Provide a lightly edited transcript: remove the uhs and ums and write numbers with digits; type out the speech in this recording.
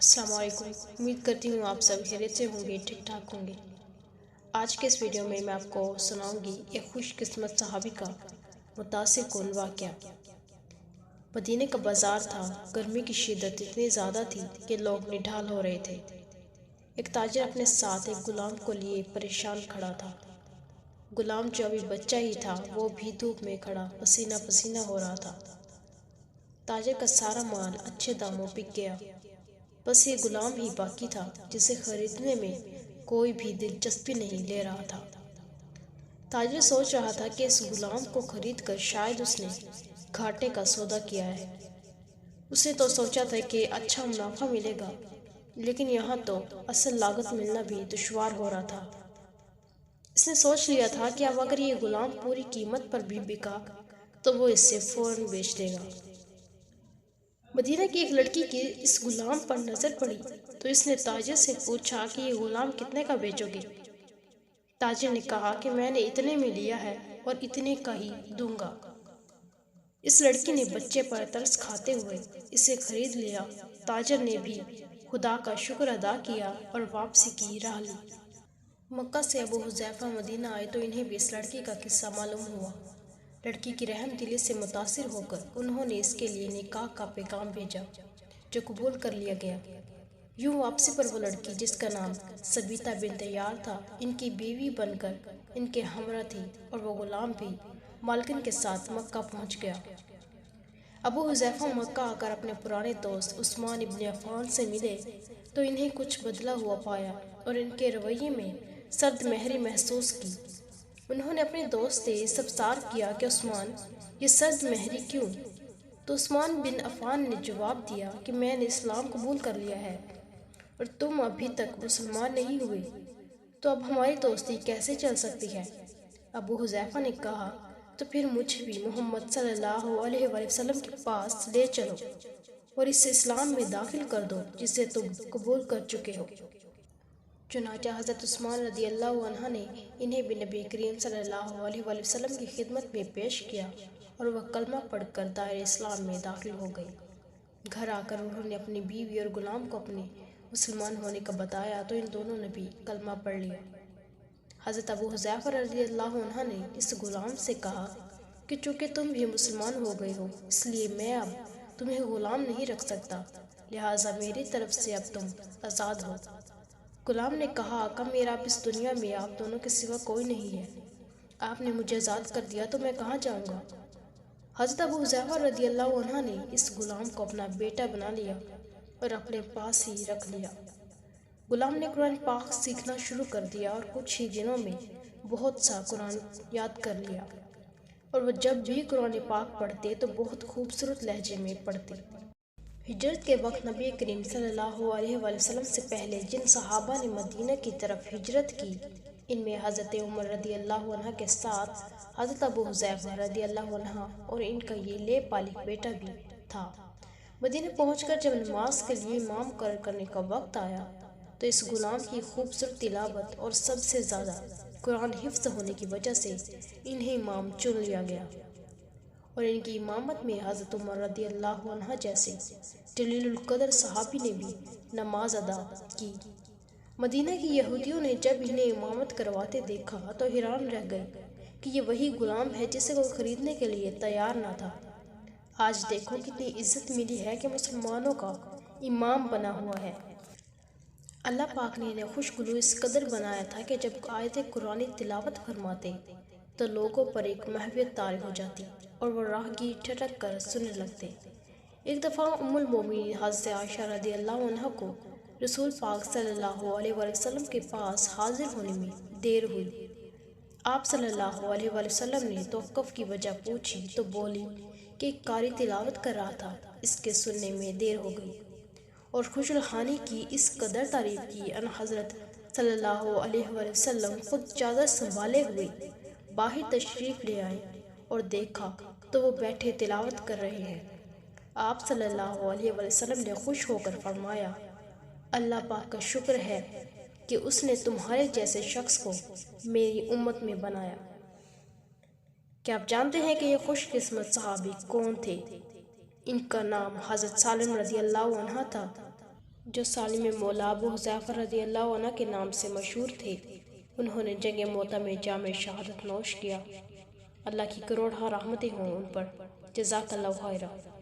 السلام علیکم۔ امید کرتی ہوں آپ سب خیریت سے ہوں گے، ٹھیک ٹھاک ہوں گے۔ آج کے اس ویڈیو میں آپ کو سناؤں گی ایک خوش قسمت صحابی کا متاثر کن واقعہ۔ مدینے کا بازار تھا، گرمی کی شدت اتنی زیادہ تھی کہ لوگ نڈھال ہو رہے تھے۔ ایک تاجر اپنے ساتھ ایک غلام کو لیے پریشان کھڑا تھا۔ غلام جو ابھی بچہ ہی تھا، وہ بھی دھوپ میں کھڑا پسینہ پسینہ ہو رہا تھا۔ تاجر کا سارا مال اچھے داموں بک گیا، بس یہ غلام ہی باقی تھا جسے خریدنے میں کوئی بھی دلچسپی نہیں لے رہا تھا۔ تاجر سوچ رہا تھا کہ اس غلام کو خرید کر شاید اس نے گھاٹے کا سودا کیا ہے۔ اس نے تو سوچا تھا کہ اچھا منافع ملے گا، لیکن یہاں تو اصل لاگت ملنا بھی دشوار ہو رہا تھا۔ اس نے سوچ لیا تھا کہ اب اگر یہ غلام پوری قیمت پر بھی بکا تو وہ اس سے فوراً بیچ دے گا۔ مدینہ کی ایک لڑکی کی اس غلام پر نظر پڑی تو اس نے تاجر سے پوچھا کہ یہ غلام کتنے کا بیچو گے؟ تاجر نے کہا کہ میں نے اتنے میں لیا ہے اور اتنے کا ہی دوں گا۔ اس لڑکی نے بچے پر ترس کھاتے ہوئے اسے خرید لیا۔ تاجر نے بھی خدا کا شکر ادا کیا اور واپسی کی راہ لی۔ مکہ سے ابو حذیفہ مدینہ آئے تو انہیں بھی اس لڑکی کا قصہ معلوم ہوا۔ لڑکی کی رحم دلی سے متاثر ہو کر انہوں نے اس کے لیے نکاح کا پیغام بھیجا، جو قبول کر لیا گیا۔ یوں واپسی پر وہ لڑکی، جس کا نام ثبیتہ بنت یار تھا، ان کی بیوی بن کر ان کے ہمراہ تھی، اور وہ غلام بھی مالکن کے ساتھ مکہ پہنچ گیا۔ ابو حذیفہ مکہ آ کر اپنے پرانے دوست عثمان ابن عفان سے ملے تو انہیں کچھ بدلا ہوا پایا اور ان کے رویے میں سرد مہری محسوس کی۔ انہوں نے اپنے دوست سے استفسار کیا کہ عثمان، یہ سرد مہری کیوں؟ تو عثمان بن عفان نے جواب دیا کہ میں نے اسلام قبول کر لیا ہے اور تم ابھی تک مسلمان نہیں ہوئے، تو اب ہماری دوستی کیسے چل سکتی ہے؟ ابو حذیفہ نے کہا، تو پھر مجھے بھی محمد صلی اللہ علیہ وآلہ وسلم کے پاس لے چلو اور اسے اسلام میں داخل کر دو جسے تم قبول کر چکے ہو۔ چنانچہ حضرت عثمان رضی اللہ عنہ نے انہیں بھی نبی کریم صلی اللہ علیہ وآلہ وسلم کی خدمت میں پیش کیا اور وہ کلمہ پڑھ کر دائرہ اسلام میں داخل ہو گئی۔ گھر آ کر انہوں نے اپنی بیوی اور غلام کو اپنے مسلمان ہونے کا بتایا تو ان دونوں نے بھی کلمہ پڑھ لیا۔ حضرت ابو حذیفہ رضی اللہ عنہ نے اس غلام سے کہا کہ چونکہ تم بھی مسلمان ہو گئے ہو، اس لیے میں اب تمہیں غلام نہیں رکھ سکتا، لہٰذا میری طرف سے اب تم آزاد ہو۔ غلام نے کہا، آقا میرا اب اس دنیا میں آپ دونوں کے سوا کوئی نہیں ہے، آپ نے مجھے آزاد کر دیا تو میں کہاں جاؤں گا؟ حضرت ابو حذیفہ رضی اللہ عنہ نے اس غلام کو اپنا بیٹا بنا لیا اور اپنے پاس ہی رکھ لیا۔ غلام نے قرآن پاک سیکھنا شروع کر دیا اور کچھ ہی دنوں میں بہت سا قرآن یاد کر لیا، اور وہ جب بھی قرآن پاک پڑھتے تو بہت خوبصورت لہجے میں پڑھتے۔ ہجرت کے وقت نبی کریم صلی اللہ علیہ وآلہ وسلم سے پہلے جن صحابہ نے مدینہ کی طرف ہجرت کی، ان میں حضرت عمر رضی اللہ عنہ کے ساتھ حضرت ابو حذیفہ رضی اللہ عنہ اور ان کا یہ لے پالک بیٹا بھی تھا۔ مدینہ پہنچ کر جب نماز کے لیے امام مقرر کرنے کا وقت آیا تو اس غلام کی خوبصورت تلاوت اور سب سے زیادہ قرآن حفظ ہونے کی وجہ سے انہیں امام چن لیا گیا، اور ان کی امامت میں حضرت عمر رضی اللہ عنہ جیسے جلیل القدر صحابی نے بھی نماز ادا کی۔ مدینہ کی یہودیوں نے جب انہیں امامت کرواتے دیکھا تو حیران رہ گئے کہ یہ وہی غلام ہے جسے کوئی خریدنے کے لیے تیار نہ تھا۔ آج دیکھو کتنی عزت ملی ہے کہ مسلمانوں کا امام بنا ہوا ہے۔ اللہ پاک نے انہیں خوشگلو اس قدر بنایا تھا کہ جب آیت قرآنی تلاوت فرماتے تو لوگوں پر ایک محبت طاری ہو جاتی اور وہ راہگیر ٹھٹک کر سننے لگتے۔ ایک دفعہ ام المومنین حضرت عائشہ رضی اللہ عنہ کو رسول پاک صلی اللہ علیہ وآلہ وسلم کے پاس حاضر ہونے میں دیر ہوئی۔ آپ صلی اللہ علیہ وآلہ وسلم نے توقف کی وجہ پوچھی تو بولی کہ ایک قاری تلاوت کر رہا تھا، اس کے سننے میں دیر ہو گئی، اور خجلحانی کی اس قدر تعریف کی ان حضرت صلی اللہ علیہ وآلہ وسلم خود چادر سنبھالے ہوئے باہر تشریف لے آئے اور دیکھا تو وہ بیٹھے تلاوت کر رہے ہیں۔ آپ صلی اللہ علیہ وآلہ وسلم نے خوش ہو کر فرمایا، اللہ پاک کا شکر ہے کہ اس نے تمہارے جیسے شخص کو میری امت میں بنایا۔ کیا آپ جانتے ہیں کہ یہ خوش قسمت صحابی کون تھے؟ ان کا نام حضرت سالم رضی اللہ عنہ تھا۔ جو سالم مولا ابو حذیفہ رضی اللہ عنہ کے نام سے مشہور تھے، انہوں نے جنگ موتا میں جام شہادت نوش کیا۔ اللہ کی کروڑہ رحمتیں ہوں ان پر۔ جزاک اللہ خیرہ۔